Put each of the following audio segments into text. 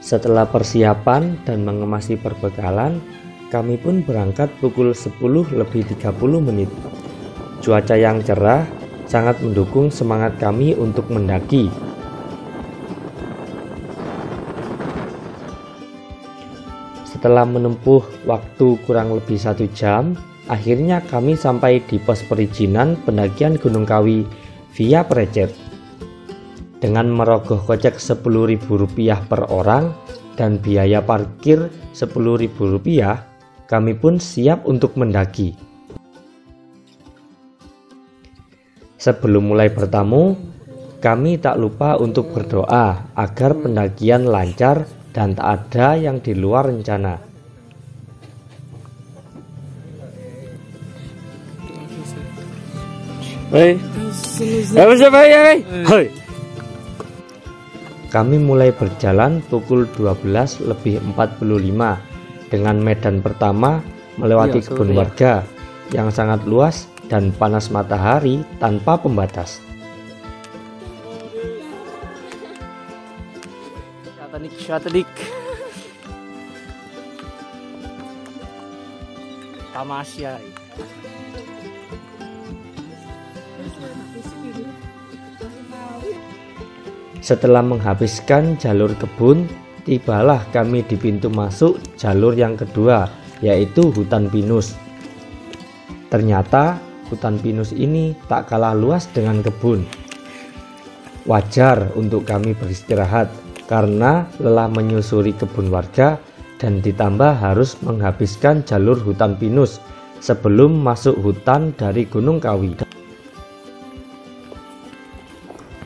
Setelah persiapan dan mengemasi perbekalan, kami pun berangkat pukul 10:30. Cuaca yang cerah sangat mendukung semangat kami untuk mendaki. Setelah menempuh waktu kurang lebih 1 jam, akhirnya kami sampai di pos perizinan pendakian Gunung Kawi via Precet. Dengan merogoh kocek Rp10.000 per orang dan biaya parkir Rp10.000, kami pun siap untuk mendaki. Sebelum mulai bertamu, kami tak lupa untuk berdoa agar pendakian lancar dan tak ada yang di luar rencana. Kami mulai berjalan pukul 12:45 dengan medan pertama melewati kebun warga yang sangat luas dan panas matahari tanpa pembatas. Syatanik Tamasya. Setelah menghabiskan jalur kebun, tibalah kami di pintu masuk jalur yang kedua, yaitu hutan pinus. Ternyata hutan pinus ini tak kalah luas dengan kebun. Wajar untuk kami beristirahat karena lelah menyusuri kebun warga dan ditambah harus menghabiskan jalur hutan pinus sebelum masuk hutan dari Gunung Kawi.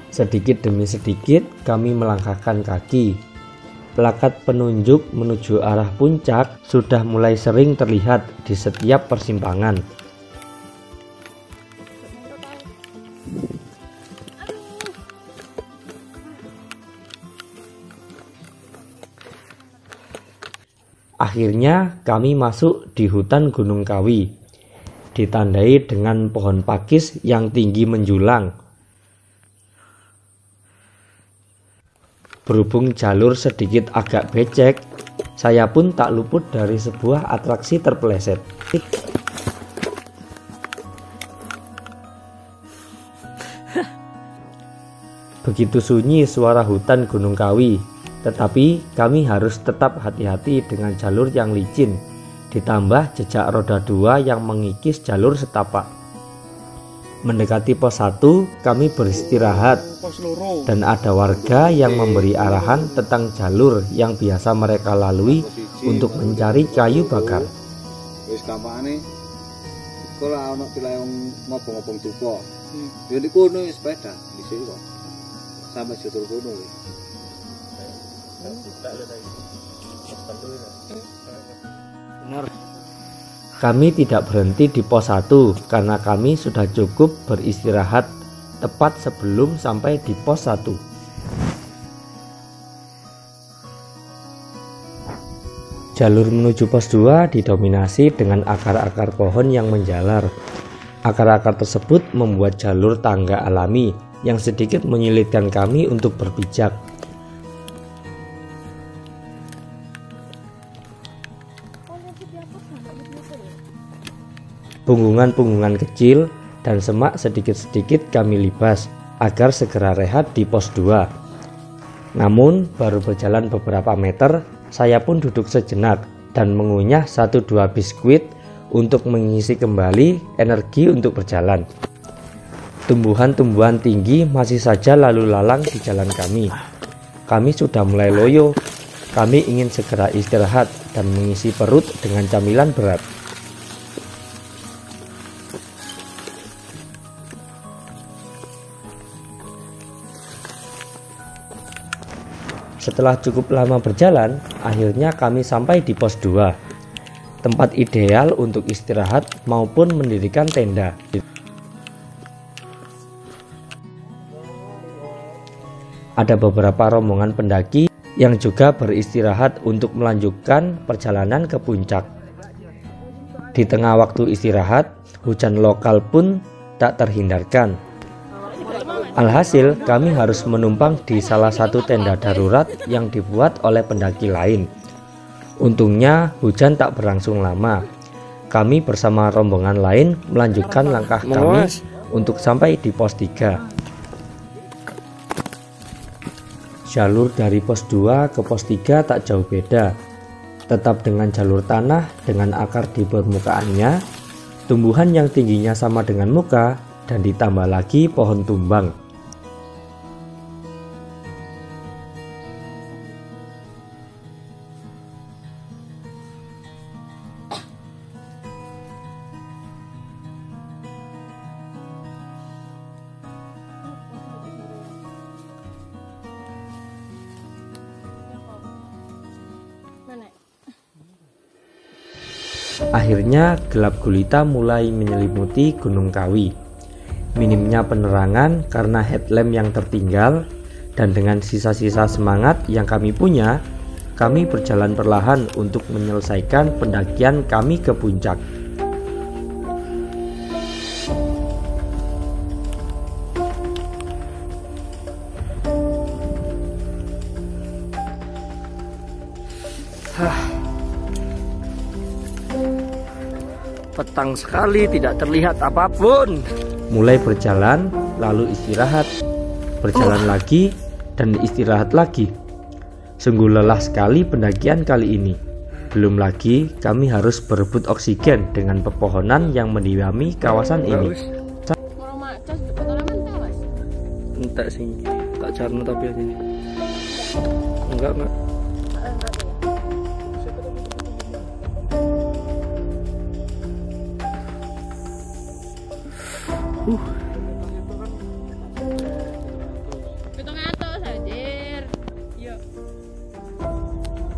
Sedikit demi sedikit kami melangkahkan kaki. Plakat penunjuk menuju arah puncak sudah mulai sering terlihat di setiap persimpangan. Akhirnya kami masuk di hutan Gunung Kawi, ditandai dengan pohon pakis yang tinggi menjulang. Berhubung jalur sedikit agak becek, saya pun tak luput dari sebuah atraksi terpeleset. Begitu sunyi suara hutan Gunung Kawi, tetapi kami harus tetap hati-hati dengan jalur yang licin, ditambah jejak roda 2 yang mengikis jalur setapak. Mendekati pos 1, kami beristirahat dan ada warga yang memberi arahan tentang jalur yang biasa mereka lalui untuk mencari kayu bakar. Wis gampangane kula ana pilayong ngobong-ngobong dupa. Ya niku ono sepeda dhisik kok. Sampai jutur kono. Benar. Kami tidak berhenti di pos 1 karena kami sudah cukup beristirahat tepat sebelum sampai di pos 1. Jalur menuju pos 2 didominasi dengan akar-akar pohon yang menjalar. Akar-akar tersebut membuat jalur tangga alami yang sedikit menyulitkan kami untuk berpijak. Punggungan-punggungan kecil dan semak sedikit-sedikit kami libas agar segera rehat di pos 2. Namun baru berjalan beberapa meter, saya pun duduk sejenak dan mengunyah 1-2 biskuit untuk mengisi kembali energi untuk berjalan. Tumbuhan-tumbuhan tinggi masih saja lalu lalang di jalan kami. Kami sudah mulai loyo. Kami ingin segera istirahat dan mengisi perut dengan camilan berat. Setelah cukup lama berjalan, akhirnya kami sampai di pos 2, tempat ideal untuk istirahat maupun mendirikan tenda. Ada beberapa rombongan pendaki yang juga beristirahat untuk melanjutkan perjalanan ke puncak. Di tengah waktu istirahat, hujan lokal pun tak terhindarkan. Alhasil, kami harus menumpang di salah satu tenda darurat yang dibuat oleh pendaki lain. Untungnya, hujan tak berlangsung lama. Kami bersama rombongan lain melanjutkan langkah kami untuk sampai di pos 3. Jalur dari pos 2 ke pos 3 tak jauh beda. Tetap dengan jalur tanah dengan akar di permukaannya, tumbuhan yang tingginya sama dengan muka, dan ditambah lagi pohon tumbang. Akhirnya gelap gulita mulai menyelimuti Gunung Kawi. Minimnya penerangan karena headlamp yang tertinggal, dan dengan sisa-sisa semangat yang kami punya, kami berjalan perlahan untuk menyelesaikan pendakian kami ke puncak. Petang sekali, tidak terlihat apapun. Mulai berjalan, lalu istirahat, berjalan lagi, dan istirahat lagi. Sungguh lelah sekali pendakian kali ini. Belum lagi kami harus berebut oksigen dengan pepohonan yang mendiami kawasan ini. Entek sih, tak jarno tapi ini. Enggak. Pitung atus anjir. Yuk.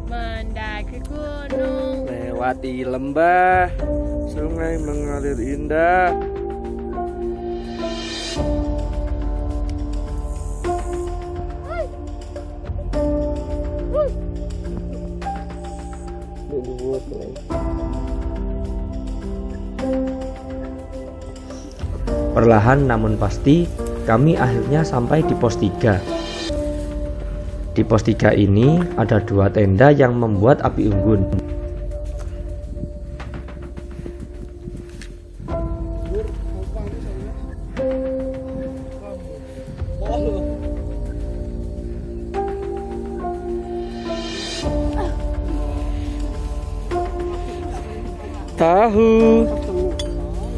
Mendaki gunung. Lewati lembah, sungai mengalir indah. Perlahan namun pasti, kami akhirnya sampai di pos 3. Di pos 3 ini ada 2 tenda yang membuat api unggun.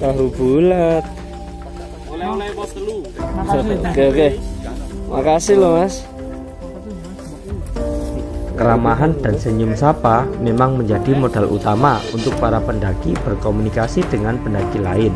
Tahu bulat. Oleh-oleh pos 3. Oke. Makasih loh, Mas. Keramahan dan senyum sapa memang menjadi modal utama untuk para pendaki berkomunikasi dengan pendaki lain.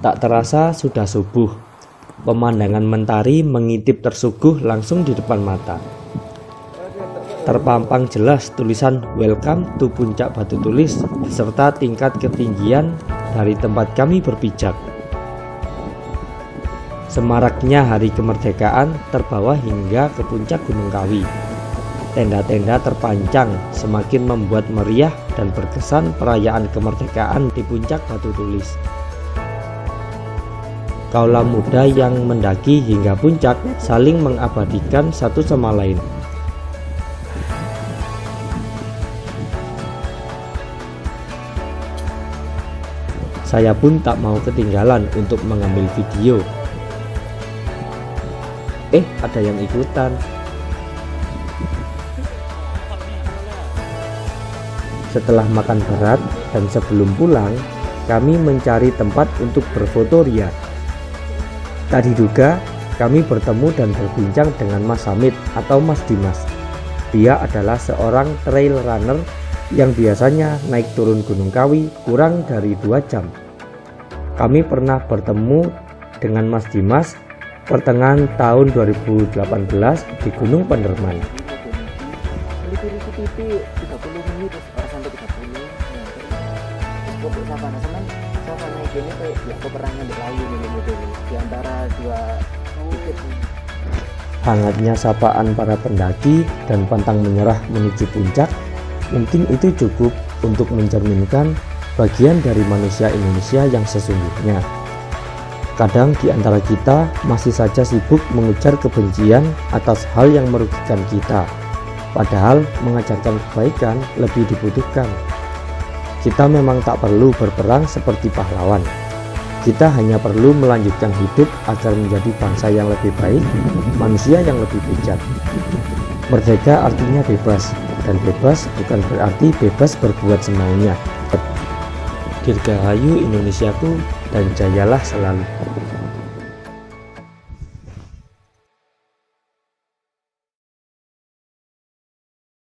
Tak terasa sudah subuh. Pemandangan mentari mengintip tersuguh langsung di depan mata. Terpampang jelas tulisan "Welcome to Puncak Batu Tulis" beserta tingkat ketinggian dari tempat kami berpijak. Semaraknya hari kemerdekaan terbawa hingga ke puncak Gunung Kawi. Tenda-tenda terpancang semakin membuat meriah dan berkesan perayaan kemerdekaan di puncak Batu Tulis. Kaula muda yang mendaki hingga puncak saling mengabadikan satu sama lain. Saya pun tak mau ketinggalan untuk mengambil video. Ada yang ikutan. Setelah makan berat dan sebelum pulang, kami mencari tempat untuk berfoto ria. Tak diduga, kami bertemu dan berbincang dengan Mas Hamid atau Mas Dimas. Dia adalah seorang trail runner yang biasanya naik turun Gunung Kawi kurang dari 2 jam. Kami pernah bertemu dengan Mas Dimas pertengahan tahun 2018 di Gunung Penderman. Titik 30 menit sampai 30 untuk savana senang savana ini kayak ya peperangan di laut ini di antara dua bukit. Hangatnya sapaan para pendaki dan pantang menyerah menuju puncak mungkin itu cukup untuk mencerminkan bagian dari manusia Indonesia yang sesungguhnya. Kadang di antara kita masih saja sibuk mengejar kebencian atas hal yang merugikan kita. Padahal mengajarkan kebaikan lebih dibutuhkan. Kita memang tak perlu berperang seperti pahlawan. Kita hanya perlu melanjutkan hidup agar menjadi bangsa yang lebih baik, manusia yang lebih bijak. Merdeka artinya bebas, dan bebas bukan berarti bebas berbuat semaunya. Dirgahayu Indonesiaku dan jayalah selalu.